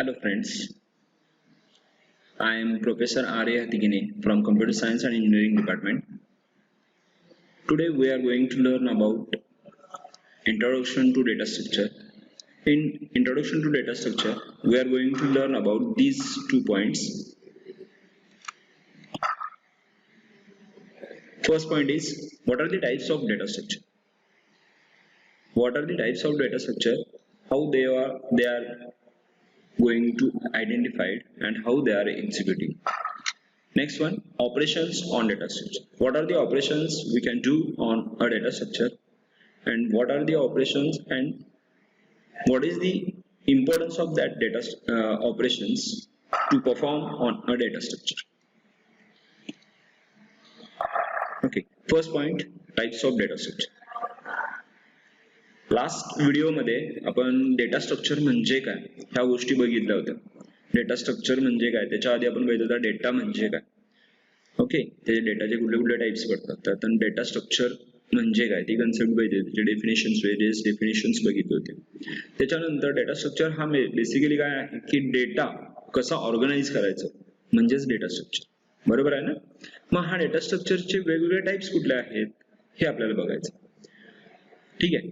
Hello friends, I am Professor Arya Hatigine from Computer Science and Engineering Department. Today we are going to learn about Introduction to Data Structure. In Introduction to Data Structure, we are going to learn about these 2 points. First point is, what are the types of data structure? What are the types of data structure? How they are going to identified and how they are executing. Next one, operations on data structure. What are the operations we can do on a data structure, and what are the operations and what is the importance of that data operations to perform on a data structure. Okay, first point, types of data structure. Last video मध्ये आपण data structure म्हणजे काय ह्या गोष्टी बघितल्या होत्या. Data structure म्हणजे काय, त्याच्या आधी आपण बघितलं होतं डेटा म्हणजे काय. ओके, त्याचे डेटाचे कुठले कुठले टाइप्स पडतात, तर आपण डेटा स्ट्रक्चर म्हणजे काय ती कन्सेप्ट बघितली, त्याचे डेफिनेशन्स वेरियस डेफिनेशन्स बघितले होते. त्याच्यानंतर डेटा स्ट्रक्चर हा बेसिकली काय आहे की डेटा कसा ऑर्गनाइज करायचं म्हणजेच डेटा स्ट्रक्चर. बरोबर आहे ना. मग हा डेटा स्ट्रक्चरचे वेगवेगळे टाइप्स कुठले आहेत हे आपल्याला बघायचं. ठीक आहे.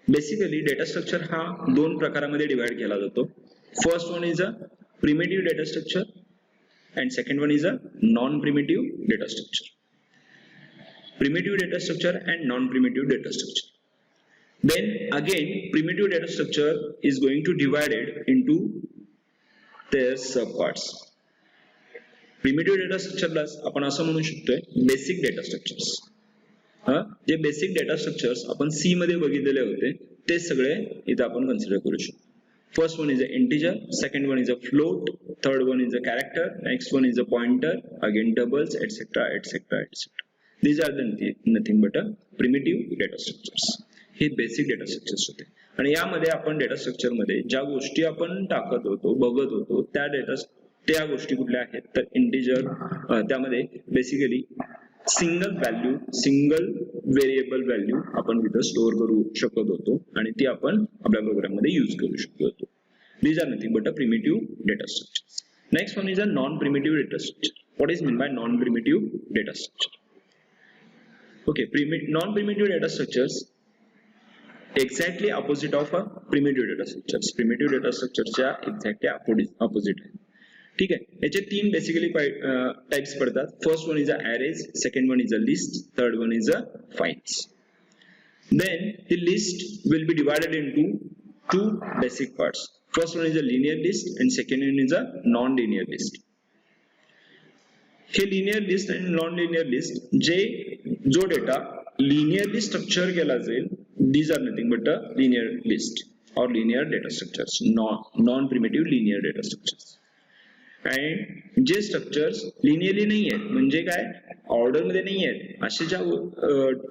बेसिकली डेटा स्ट्रक्चर हा 2 प्रकारामध्ये डिवाइड केला जातो. First one is a primitive data structure and second one is a non primitive data structure. Primitive data structure and non-primitive data structure. Then again, primitive data structure is going to divide it into their subparts. Primitive data structure ला आपण असं म्हणू शकतोय basic data structures. जे basic data structures आपण C मध्ये बघितलेले होते ते सगळे इथे आपण कन्सिडर करू शकतो. First one is a integer, second one is a float, third one is a character, next one is a pointer, again doubles, etc. etc. etc. These are the nothing but a primitive data structures. हे basic data structures होते. आणि यामध्ये आपण data structure मध्ये ज्या गोष्टी आपण टाकत होतो बघत होतो त्या गोष्टी कुठल्या आहेत तर इंटिजर, त्यामध्ये basically single value single variable value आपण तिथं स्टोअर करू शकत होतो आणि ती आपण आपल्या प्रोग्राम मध्ये यूज करू शकत होतो. These are nothing but a primitive data structures. Next one is a non-primitive data structure. What is meant by non-primitive data structure? Okay, non-primitive data structures exactly opposite of a primitive data structures. Primitive data structures च्या exactly opposite आहे. ठीक आहे. याचे 3 basically types पडतात. First one is a arrays, second one is a list, third one is a files. Then the list will be divided into 2 basic parts. First one is a linear list and second one is a non-linear list. हे linear list आणि non linear list जो data linearly structure केला जाईल, these are nothing but a linear list और linear data structures, non primitive linear data structures. And जे structures linearly नाही आहेत म्हणजे काय ऑर्डर मध्ये नाही आहेत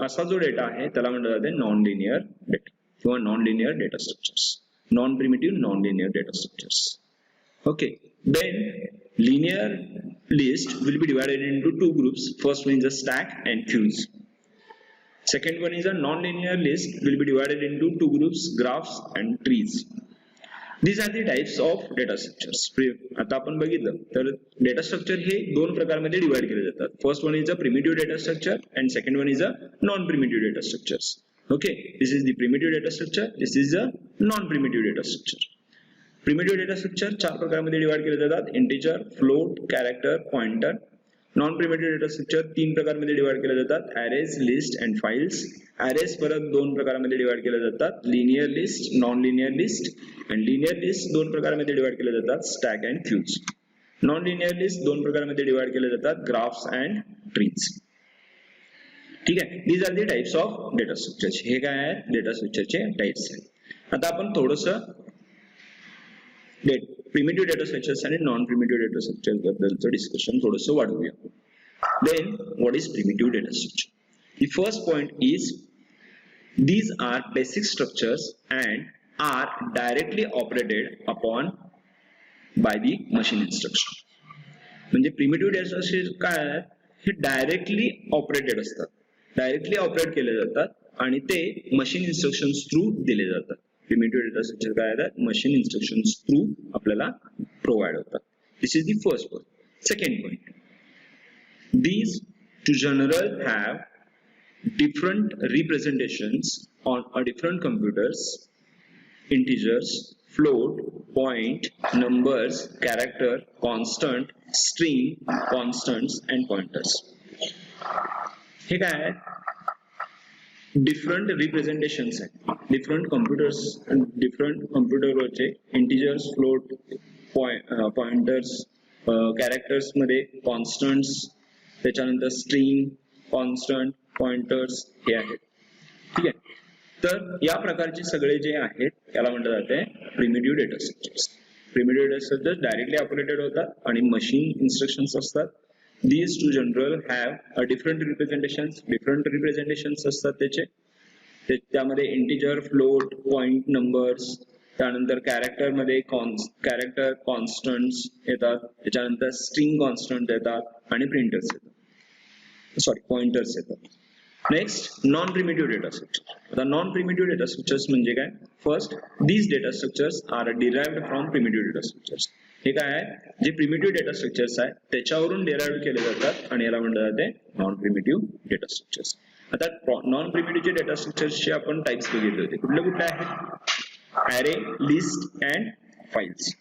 असा जो डेटा आहे त्याला म्हटलं जाते नॉन लिनियर डेटा किंवा non linear data structures, non primitive non linear data structures. Okay, then linear list will be divided into 2 groups. First one is a stack and queues. Second one is a non-linear list will be divided into 2 groups, graphs and trees. These are the types of data structures. आता आपण बघितलं तर data structure हे 2 प्रकारमध्ये divide केले जातात. First one is a primitive data structure and second one is a non primitive data structures. Okay, this is the primitive data structure, this is a non primitive data structure. Primitive data structure 4 प्रकारामध्ये divide केले जातात. Integer, float, character, pointer. Non primitive data structure 3 प्रकारामध्ये divide केले जातात. Arrays, list and files. Arrays परत 2 प्रकारामध्ये divide केले जातात. Linear list, non linear list. And linear list 2 प्रकारामध्ये डिवाइड केले जातात. Stack and queues. Non linear list 2 प्रकारामध्ये डिवाइड केले जातात. Graphs and trees. ठीक आहे. These are the types of data structure. हे काय आहेत डेटा स्ट्रक्चरचे टाइप्स आहेत. आता आपण थोडंसं प्रिमिटिव्ह डेटा स्ट्रक्चर्स आणि नॉन प्रिमिटिव्ह डेटा स्ट्रक्चर बद्दलचं डिस्कशन थोडंसं वाढवूया. Then what is primitive data structure? The first point is these are basic structures and are directly operated upon by the machine instruction. म्हणजे primitive data structure काय आहे, हे directly operated असतात, directly operate केले जातात आणि ते मशीन इन्स्ट्रक्शन्स थ्रू दिले जातात. प्रिमिटिव्ह डेटा स्ट्रक्चर काय येतात, मशीन इन्स्ट्रक्शन्स थ्रू आपल्याला प्रोव्हाइड होतात. This is the first point. Second point, these to general have different representations on a different computers, integers, float, point, numbers, character, constant, string, constants and pointers. हे काय आहे, different representations आहेत. Different कम्प्युटरवरचे integers, float, pointers, characters मध्ये constants, त्याच्यानंतर string, constant, pointers हे आहेत. ठीक आहे. तर या प्रकारचे सगळे जे आहेत याला म्हटलं जाते primitive data structures. Primitive data structures directly operated होतात आणि मशीन इन्स्ट्रक्शन्स असतात. These two general have a different representations असतात त्यामध्ये इंटिजर, फ्लोट, पॉइंट, नंबर्स, त्यानंतर कॅरेक्टर मध्ये कॅरेक्टर कॉन्स्टंट्स येतात, त्याच्यानंतर स्ट्रिंग कॉन्स्टंट येतात आणि प्रिंटर्स येतात, पॉइंटर्स येतात. Next, non primitive data structure. आता नॉन प्रिमिटिव्ह डेटा स्ट्रक्चर्स म्हणजे काय? First, these data structures are derived from primitive data structures. हे काय आहे, जे प्रिमिटिव्ह डेटा स्ट्रक्चर्स आहेत त्याच्यावरून डिराइव्ह केले जातात आणि याला म्हटलं जाते नॉन प्रिमिटिव्ह डेटा स्ट्रक्चर्स. आता नॉन प्रिमिटिव्ह डेटा स्ट्रक्चर्सचे आपण टाइप्स बघितले होते. कुठले कुठले आहेत? Array, list and files.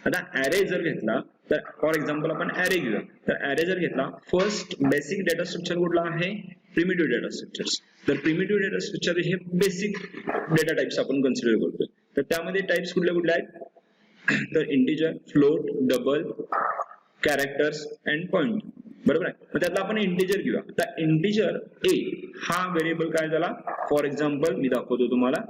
आता ॲरे जर घेतला तर फॉर एक्झाम्पल आपण ॲरे घेऊया. तर ॲरे जर घेतला, फर्स्ट बेसिक डेटा स्ट्रक्चर कुठला आहे? Primitive data structures. तर प्रिमिटिव्ह डेटा स्ट्रक्चर हे बेसिक डेटा टाइप्स आपण कन्सिडर करतोय. तर त्यामध्ये टाइप्स कुठले कुठले आहेत? तर integer, float, double, characters and point. बरोबर आहे. मग त्यातला आपण इंटिजर घेऊया. तर इंटिजर ए हा व्हेरिएबल काय झाला? फॉर एक्झाम्पल मी दाखवतो तुम्हाला.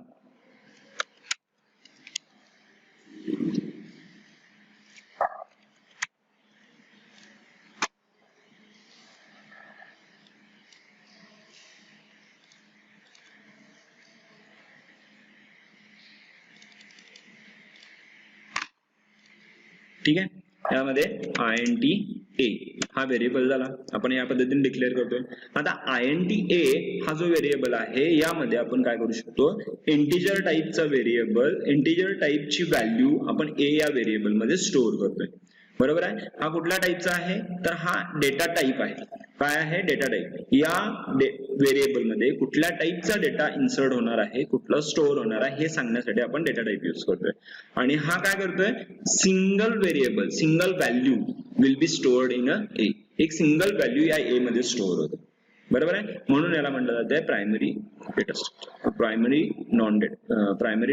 ठीक आहे. यामध्ये INT A हा व्हेरिएबल झाला, आपण या पद्धतीने डिक्लेअर करतोय. आता INT A हा जो व्हेरिएबल आहे यामध्ये आपण काय करू शकतो? इंटिजर टाइपचा व्हेरिएबल, इंटिजर टाइपची व्हॅल्यू आपण A या व्हेरिएबल मध्ये स्टोअर करतोय. बरोबर आहे. हा कुठल्या टाइपचा आहे? तर हा डेटा टाइप आहे. काय आहे? Data type. या व्हेरिएबल मध्ये कुठल्या टाइपचा डेटा इन्सर्ट होणार आहे, कुठला स्टोअर होणार आहे हे सांगण्यासाठी आपण डेटा टाइप यूज करतोय. आणि हा काय करतोय? Single variable, single value will be stored in a a. एक सिंगल व्हॅल्यू या ए मध्ये स्टोअर होते. बरोबर आहे. म्हणून याला म्हटलं जाते primary data structure, primary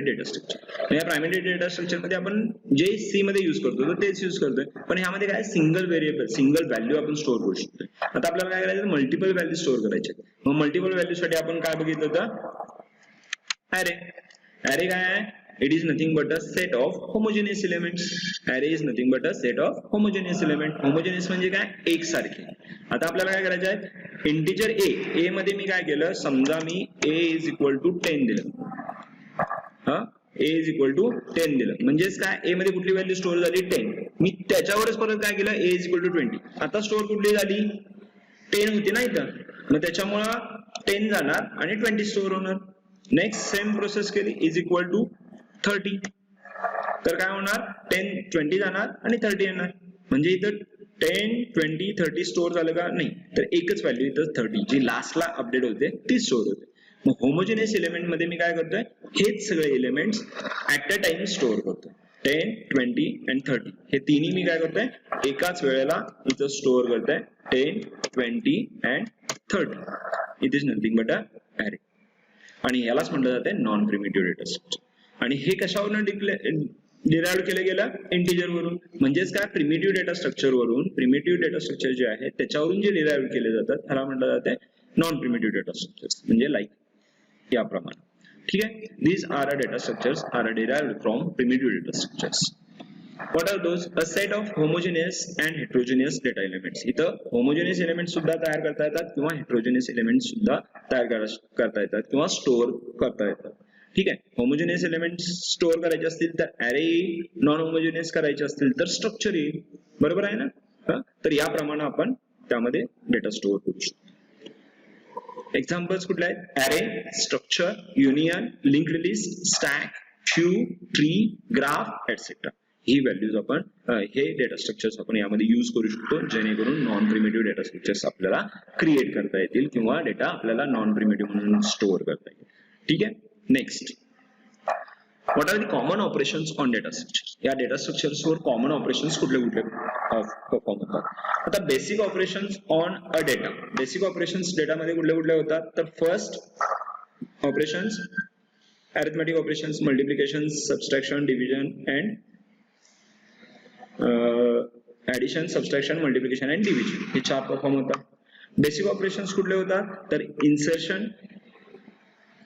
data structure. या प्रायमरी डेटा स्ट्रक्चर मध्ये आपण जे सी मध्ये युज करतो तेच युज करतोय, पण ह्यामध्ये काय सिंगल व्हेरिएबल, सिंगल व्हॅल्यू आपण स्टोअर करू शकतो. आता आपल्याला काय करायचं? मल्टिपल व्हॅल्यू स्टोअर करायचे. मग मल्टिपल व्हॅल्यू साठी आपण काय बघितलं होतं? ॲरे. ॲरे काय आहे? It is nothing but a set of homogeneous elements. Array is nothing but a set of homogeneous element. Homogeneous म्हणजे काय? एकसारखे. आता आपल्याला काय करायचं आहे? इंटिजर ए मध्ये मी काय केलं? समजा मी a is equal to 10 दिलं. हा, a is equal to 10 दिलं. म्हणजेच काय? a मध्ये कुठली व्हॅल्यू स्टोअर झाली? 10. मी त्याच्यावरच परत काय केलं? a is equal to 20. आता स्टोअर कुठली झाली? 10 होती ना इथं. मग त्याच्यामुळं 10 जाणार आणि 20 स्टोअर होणार. नेक्स्ट सेम प्रोसेस केली, इज इक्वल टू 30. तर काय होणार? 10, 20 जाणार आणि 30 येणार. म्हणजे इथं 10, 20, 30 स्टोअर झालं का? नाही. तर एकच व्हॅल्यू इथं 30 जी लास्टला अपडेट होते ती स्टोअर होते. मग होमोजेनियस एलिमेंट मध्ये मी काय करतोय? हेच सगळे elements at a time store करतोय. 10, 20 आणि 30 हे तिन्ही मी काय करतोय? एकाच वेळेला इथं स्टोअर करतोय. 10, 20 and 30. It is nothing but a array. आणि यालाच म्हटलं जाते नॉन प्रिमिटिव्ह डेटा स्ट्रक्चर. आणि हे कशावरून डिराइव्ह केलं गेलं? इंटिजर वरून. म्हणजेच काय? प्रिमिटिव्ह डेटा स्ट्रक्चर वरून, प्रिमिटिव्ह डेटा स्ट्रक्चर जे आहे त्याच्यावरून जे डिराइव्ह केले जातात त्याला म्हटलं जाते नॉन प्रिमिटिव्ह डेटा स्ट्रक्चर्स. म्हणजे लाईक याप्रमाणे. ठीक आहे. These are a data structures are derived from primitive data structures. What are those? A set of homogeneous and heterogeneous data elements. इथं homogeneous elements सुद्धा तयार करता येतात किंवा heterogeneous elements सुद्धा तयार करता येतात किंवा स्टोअर करता येतात. ठीक आहे. होमोजेनियस एलिमेंट्स स्टोअर करायचे असतील तर ॲरे येईल, नॉन होमोजेनियस करायचे असतील तर स्ट्रक्चर येईल. बरोबर आहे ना? तर याप्रमाणे आपण त्यामध्ये डेटा स्टोअर करू शकतो. एक्झाम्पल्स कुठले आहेत? Array, structure, union, linked list, stack, queue, tree, graph etcetera. ही व्हॅल्यूज आपण हे डेटा स्ट्रक्चर्स आपण यामध्ये यूज करू शकतो जेणेकरून नॉन प्रिमिटिव्ह डेटा स्ट्रक्चर्स आपल्याला क्रिएट करता येतील किंवा डेटा आपल्याला नॉन प्रिमिटिव्ह म्हणून स्टोअर करता येईल. ठीक आहे. Next, what are the common operations on data structure. या डेटा स्ट्रक्चर्सवर कॉमन ऑपरेशन्स कुठले कुठले परफॉर्म होतात. आता basic operations on a data. Basic operations डेटामध्ये कुठले कुठले होतात. तर first operations arithmetic operations, multiplication, subtraction, division and addition, subtraction, multiplication and division हे 4 परफॉर्म होतात. बेसिक ऑपरेशन्स कुठले होतात. तर इन्सर्शन,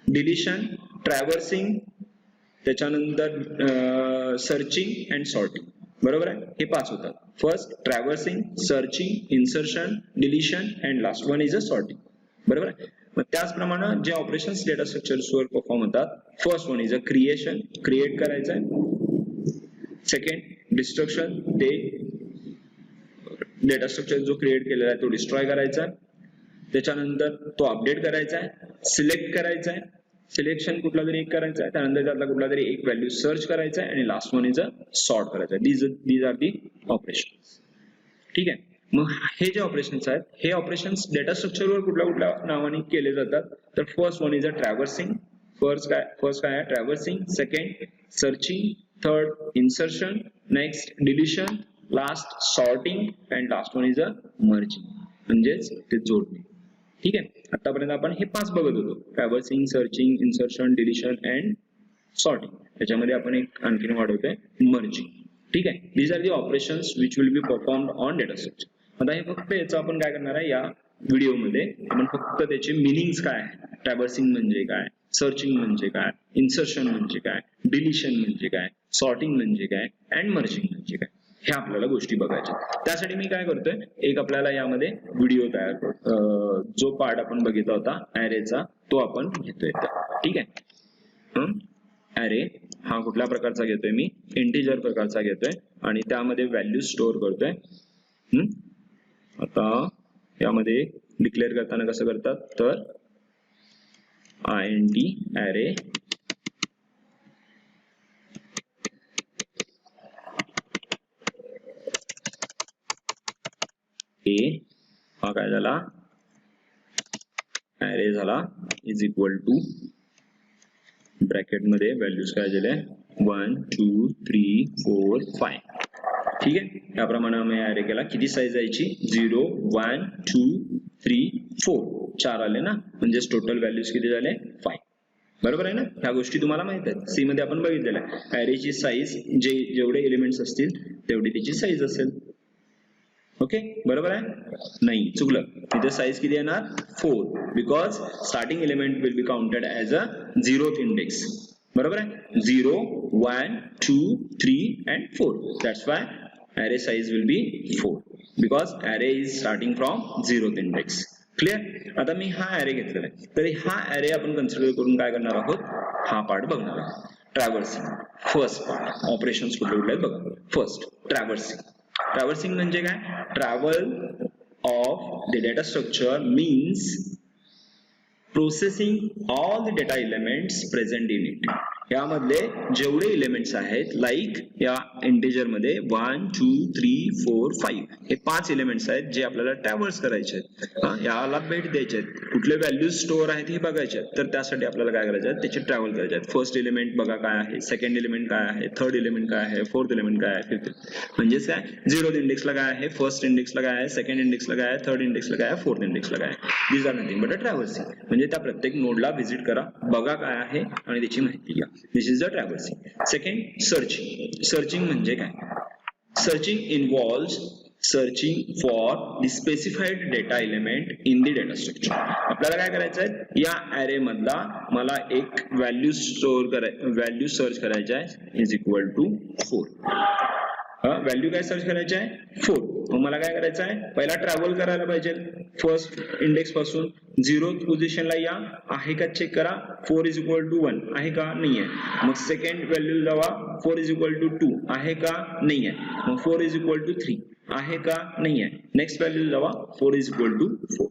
डिलिशन, ट्रॅव्हर्सिंग, त्याच्यानंतर सर्चिंग अँड सॉर्टिंग. बरोबर आहे. हे 5 होतात. First traversing, searching, insertion, deletion and last one is a sorting. बरोबर आहे. मग त्याचप्रमाणे जे ऑपरेशन्स डेटा स्ट्रक्चर्सवर परफॉर्म होतात. First one is a creation, create करायचं आहे. सेकंड डिस्ट्रक्शन, ते डेटा स्ट्रक्चर जो क्रिएट केलेला आहे तो डिस्ट्रॉय करायचा आहे. त्याच्यानंतर तो अपडेट करायचा आहे. सिलेक्ट करायचा आहे. सिलेक्शन कुठला तरी एक करायचा आहे. त्यानंतर त्यातला कुठला तरी एक व्हॅल्यू सर्च करायचा आहे आणि last one is a sort करायचा आहे. These are the operations. ठीक आहे. मग हे जे ऑपरेशन्स आहेत हे ऑपरेशन्स डेटा स्ट्रक्चरवर कुठल्या कुठल्या नावाने केले जातात. तर first one is a traversing. First काय आहे traversing. Second searching. Third insertion. Next deletion. Last sorting and last one is a merging म्हणजेच ते जोडणे. ठीक आहे. आतापर्यंत आपण हे 5 बघत होतो. Traversing, searching, insertion, deletion and sorting. त्याच्यामध्ये आपण एक आणखीन वाढवतोय मर्जिंग. ठीक आहे. These are the operations which will be performed on data structure. आता हे फक्त याचं आपण काय करणार आहे या व्हिडिओमध्ये आपण फक्त त्याचे मिनिंग्स काय आहे. ट्रॅव्हर्सिंग म्हणजे काय, सर्चिंग म्हणजे काय, इन्सर्शन म्हणजे काय, डिलिशन म्हणजे काय, सॉर्टिंग म्हणजे काय अँड मर्जिंग म्हणजे काय हे आपल्याला गोष्टी बघायच्या. त्यासाठी मी काय करतोय एक आपल्याला यामध्ये व्हिडिओ तयार करतो. जो पार्ट आपण बघितला होता ऍरेचा तो आपण घेतोय. ठीक आहे. ऍरे हा कुठल्या प्रकारचा घेतोय मी इंटिजर प्रकारचा घेतोय आणि त्यामध्ये व्हॅल्यू स्टोअर करतोय. आता यामध्ये डिक्लेअर करताना कसं करतात तर int array a हा काय झाला array झाला इज इक्वल टू ब्रॅकेट मध्ये व्हॅल्यूज काय झाले 1 2 3 4 5. ठीक आहे. याप्रमाणे आम्ही array केला. किती साईज यायची 0 1 2 3 4 4 आले ना म्हणजे टोटल व्हॅल्यूज किती झाले 5. बरोबर आहे ना. ह्या गोष्टी तुम्हाला माहित आहेत. सी मध्ये आपण बघितलेल्या आहे. arrayची साईज जेवढे एलिमेंट्स असतील तेवढी त्याची साईज असेल. ओके बरोबर आहे. नाही चुकलं. इथे साईज किती येणार 4 because starting element will be counted as a 0th index. बरोबर आहे. 0 1 2 3 and 4. That's why array size will be 4 because array is starting from 0th index. Clear. आता मी हा array घेतलेला आहे तरी हा array आपण कन्सिडर करून काय करणार आहोत हा पार्ट बघणार आहोत. ट्रॅव्हर्सिंग फर्स्ट पार्ट. ऑपरेशन्स कुठले कुठले आहेत बघा. फर्स्ट ट्रॅव्हर्सिंग. ट्रॅव्हर्सिंग म्हणजे काय travel of the data structure means processing all the data elements present in it. यामधले जेवढे एलिमेंट्स आहेत लाईक या इंटिजर मध्ये 1 2 3 4 5 हे 5 एलिमेंट्स आहेत जे आपल्याला ट्रॅव्हर्स करायचे आहेत. याला भेट द्यायचे आहेत. कुठले व्हॅल्यूज स्टोअर आहेत हे बघायचे आहेत. तर त्यासाठी आपल्याला काय करायचं आहे त्याचे ट्रॅव्हल करायचे आहेत. फर्स्ट एलिमेंट बघा काय आहे, सेकंड एलिमेंट काय आहे, थर्ड एलिमेंट काय आहे, फोर्थ एलिमेंट काय आहे, फिफ्थ म्हणजेच काय 0th इंडेक्सला काय आहे, फर्स्ट इंडेक्सला काय आहे, सेकंड इंडेक्सला काय आहे, थर्ड इंडेक्सला काय आहे, फोर्थ इंडेक्सला काय आहे. दीज आर नथिंग बट अ ट्रॅव्हर्सिंग. म्हणजे त्या प्रत्येक नोडला व्हिजिट करा, बघा काय आहे आणि त्याची माहिती घ्या. This is the traversing. Second searching. Searching म्हणजे काय searching involves searching for the specified data element in the data structure. आपल्याला काय करायचं आहे या array मधला मला एक व्हॅल्यू व्हॅल्यू सर्च करायचा आहे इज इक्वल टू 4. व्हॅल्यू काय सर्च करायची आहे 4. मग मला काय करायचं आहे पहिला ट्रॅव्हल करायला पाहिजे फर्स्ट इंडेक्स पासून 0th पोझिशनला या आहे का चेक करा 4 इज इक्वल टू 1 आहे का नाही आहे. मग सेकंड व्हॅल्यू जावा 4 इज इक्वल टू 2 आहे का नाही आहे. मग 4 इज इक्वल टू 3 आहे का नाही आहे. नेक्स्ट व्हॅल्यू जावा 4 इज इक्वल टू 4.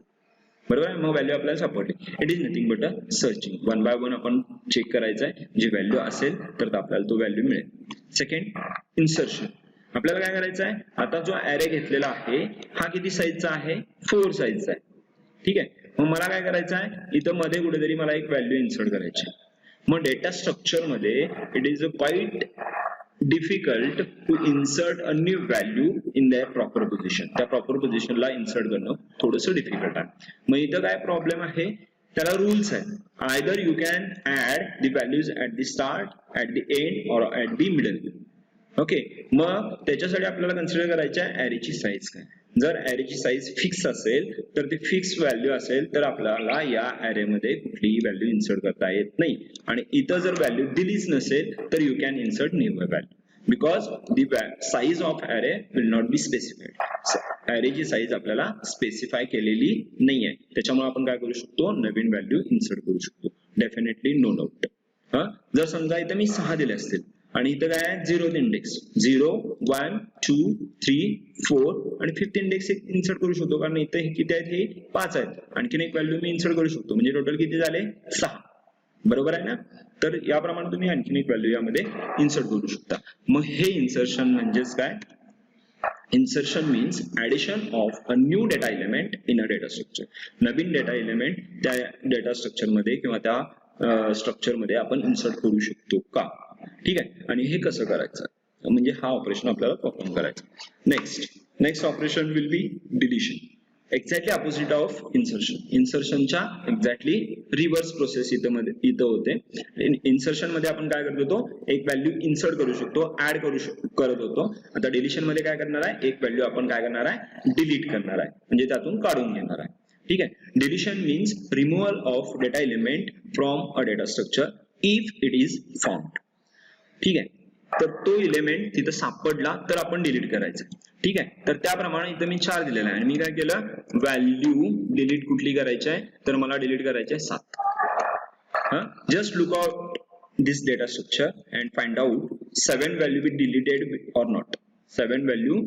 बरोबर आहे. मग व्हॅल्यू आपल्याला सापडली. It is nothing but a searching. One by one आपण चेक करायचं आहे. जी व्हॅल्यू असेल तर आपल्याला तो व्हॅल्यू मिळेल. Second, insertion. आपल्याला काय करायचं आहे, आता जो ऍरे घेतलेला आहे हा किती साईजचा आहे, 4 साईजचा आहे. ठीक आहे. मग मला काय करायचं आहे, इथं मध्ये कुठेतरी मला एक व्हॅल्यू इन्सर्ट करायची. मग डेटा स्ट्रक्चर मध्ये it is quite difficult to insert a new value in there proper position. त्या प्रॉपर पोझिशनला इन्सर्ट करणं थोडंसं डिफिकल्ट आहे. मग इथं काय प्रॉब्लेम आहे, त्याला रूल्स आहेत. Either you can add the values at the start, at the end और ऍट द मिडल. ओके. मग त्याच्यासाठी आपल्याला कन्सिडर करायचं आहे ऍरेची साईज काय. जर ऍरेची साईज फिक्स असेल तर ती फिक्स व्हॅल्यू असेल तर आपल्याला या ऍरे मध्ये कुठलीही व्हॅल्यू इन्सर्ट करता येत नाही. आणि इथं जर व्हॅल्यू दिलीच नसेल तर you can insert new value because the size of array will not be specified. ऍरेची साईज आपल्याला स्पेसिफाय केलेली नाही आहे, त्याच्यामुळे आपण काय करू शकतो, नवीन व्हॅल्यू इन्सर्ट करू शकतो. Definitely no doubt. जर समजा इथं मी 6 दिले असतील आणि इथं काय आहे, 0th इंडेक्स, 0 1 2 3 4 आणि 5th इंडेक्स एक इन्सर्ट करू शकतो, कारण इथं हे किती आहेत, हे 5 आहेत. आणखीन एक व्हॅल्यू मी इन्सर्ट करू शकतो, म्हणजे टोटल किती झाले, 6. बरोबर आहे ना. तर याप्रमाणे तुम्ही आणखीन एक व्हॅल्यू यामध्ये इन्सर्ट करू शकता. मग हे इन्सर्शन म्हणजेच काय, insertion means addition of a new data element in a data structure. Naveen data element त्या डेटा स्ट्रक्चर मध्ये किंवा त्या स्ट्रक्चर मध्ये आपण इन्सर्ट करू शकतो का. ठीक आहे. आणि हे कसं करायचं, म्हणजे हा ऑपरेशन आपल्याला परफॉर्म करायचा. Next operation will be deletion. Exactly opposite of insertion. इन्सर्शनच्या एक्झॅक्टली रिव्हर्स प्रोसेस इथं होते. इन्सर्शन मध्ये आपण काय करत होतो, एक व्हॅल्यू इन्सर्ट करू शकतो, ऍड करत होतो. आता डिलिशन मध्ये काय करणार आहे, एक व्हॅल्यू आपण काय करणार आहे, डिलीट करणार आहे, म्हणजे त्यातून काढून घेणार आहे. ठीक आहे. Deletion means removal of data element from a data structure if it is found. ठीक आहे. तर तो एलिमेंट तिथं सापडला तर आपण डिलीट करायचं. ठीक आहे. तर त्याप्रमाणे इथं मी 4 दिलेला आहे आणि मी काय केलं, व्हॅल्यू डिलीट कुठली करायची आहे, तर मला डिलीट करायची आहे 7. Just look out this data structure and find out 7 value be deleted or not. 7 value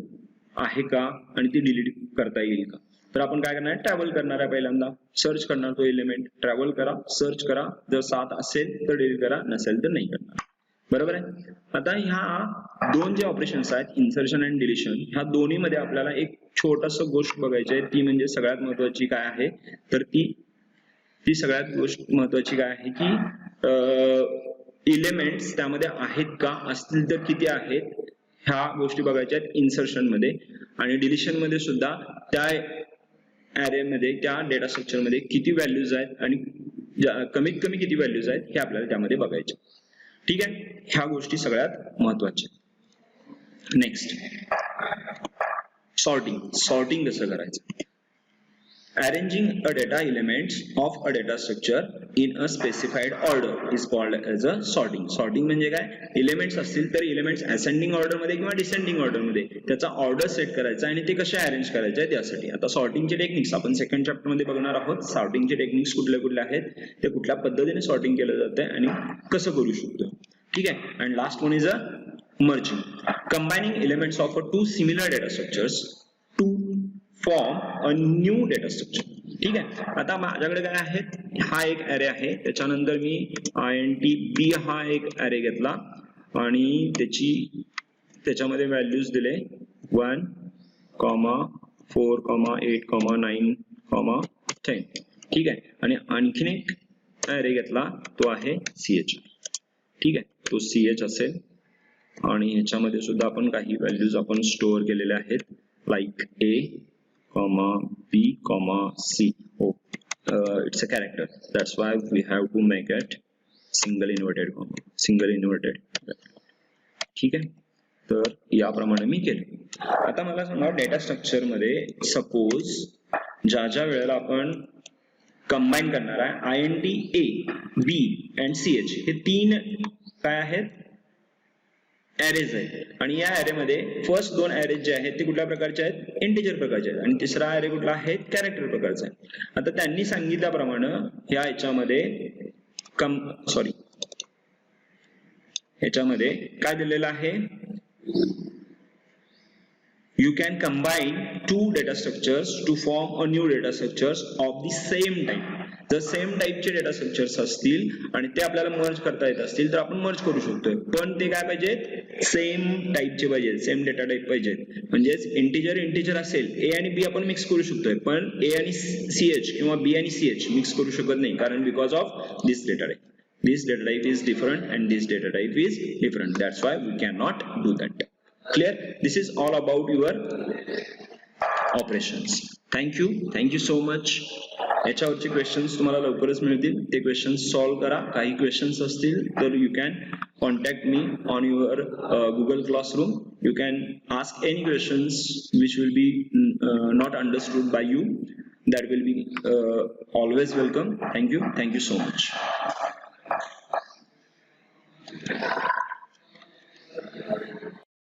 आहे का आणि ती डिलीट करता येईल का. तर आपण काय करणार, ट्रॅव्हल करणार आहे, पहिल्यांदा सर्च करणार तो एलिमेंट, ट्रॅव्हल करा, सर्च करा, जर 7 असेल तर डिलीट करा, नसेल तर नाही करणार. बरोबर आहे. आता ह्या दोन जे ऑपरेशन्स आहेत, इन्सर्शन आणि डिलिशन, ह्या दोन्ही मध्ये आपल्याला एक छोटस गोष्ट बघायची आहे, ती म्हणजे सगळ्यात महत्वाची काय आहे, तर ती सगळ्यात गोष्ट महत्वाची काय आहे की एलिमेंट्स त्यामध्ये आहेत का, असतील तर किती आहेत, ह्या गोष्टी बघायच्या आहेत इन्सर्शन मध्ये. आणि डिलिशन मध्ये सुद्धा त्या ऍरे मध्ये, त्या डेटा स्ट्रक्चर मध्ये किती व्हॅल्यूज आहेत आणि कमीत कमी किती व्हॅल्यूज आहेत हे आपल्याला त्यामध्ये बघायचे. ठीक आहे. ह्या गोष्टी सगळ्यात महत्वाच्या. नेक्स्ट, सॉर्टिंग कसं करायचं. Arranging a data elements of a data structure in a specified order is called as a sorting. Sorting म्हणजे काय, एलिमेंट्स असतील तर एलिमेंट्स असेंडिंग ऑर्डर मध्ये किंवा डिसेंडिंग ऑर्डर मध्ये त्याचा ऑर्डर सेट करायचा आणि ते कसे अरेंज करायचे त्यासाठी. आता सॉर्टिंगचे टेक्निक्स आपण सेकंड चॅप्टर मध्ये बघणार आहोत. सॉर्टिंगचे टेक्निक्स कुठले आहेत, ते कुठल्या पद्धतीने सॉर्टिंग केलं जातं आणि कसं करू शकतो. ठीक आहे. And last one is a merging, combining elements of two similar data structures to form a new data structure. ठीक आहे. आता माझ्याकडे काय आहे, हा एक ऍरे आहे, त्याच्यानंतर मी INT B हा एक ऍरे घेतला आणि त्याच्यामध्ये व्हॅल्यूज दिले 1, 4, 8, 9, 10. ठीक आहे. आणि आणखीन एक ऍरे घेतला, तो आहे CH. ठीक आहे. तो CH असेल आणि ह्याच्यामध्ये सुद्धा आपण काही व्हॅल्यूज आपण स्टोअर केलेल्या आहेत, like A, B, C. It's a character. That's why we have to make it single inverted comma. ठीक आहे. तर याप्रमाणे मी केले. आता मला सांगा, डेटा स्ट्रक्चर मध्ये सपोज ज्या वेळेला आपण कंबाईन करणार आहे INT A, B and CH हे 3 काय आहेत, ऍरेज आहेत. आणि या ऍरे मध्ये फर्स्ट 2 ऍरेज जे आहेत ते कुठल्या प्रकारचे आहेत, इंटिजर प्रकारचे आहेत, आणि तिसरा ऍरे कुठला आहे, कॅरेक्टर प्रकारचा आहे. आता त्यांनी सांगितल्याप्रमाणे ह्याच्यामध्ये काय दिलेलं आहे, you can combine two data structures to form a new data structures of the same type. जर सेम टाईपचे डेटा स्ट्रक्चर्स असतील आणि ते आपल्याला मर्ज करता येत असतील तर आपण मर्ज करू शकतोय, पण ते काय पाहिजेत, सेम टाईपचे पाहिजेत, सेम डेटा टाईप पाहिजेत. म्हणजेच इंटिजर असेल ए आणि बी आपण मिक्स करू शकतोय, पण ए आणि सीएच किंवा बी आणि सीएच मिक्स करू शकत नाही, कारण because of this data type. This data type is different and this data type is different. That's why we cannot do that. Clear? This is all about your operations. Thank you so much. याच्यावरचे questions तुम्हाला लवकरच मिळतील, ते questions solve करा. काही questions असतील तर you can contact me on your Google classroom. You can ask any questions which will B not understood by you. That will be always welcome. Thank you so much.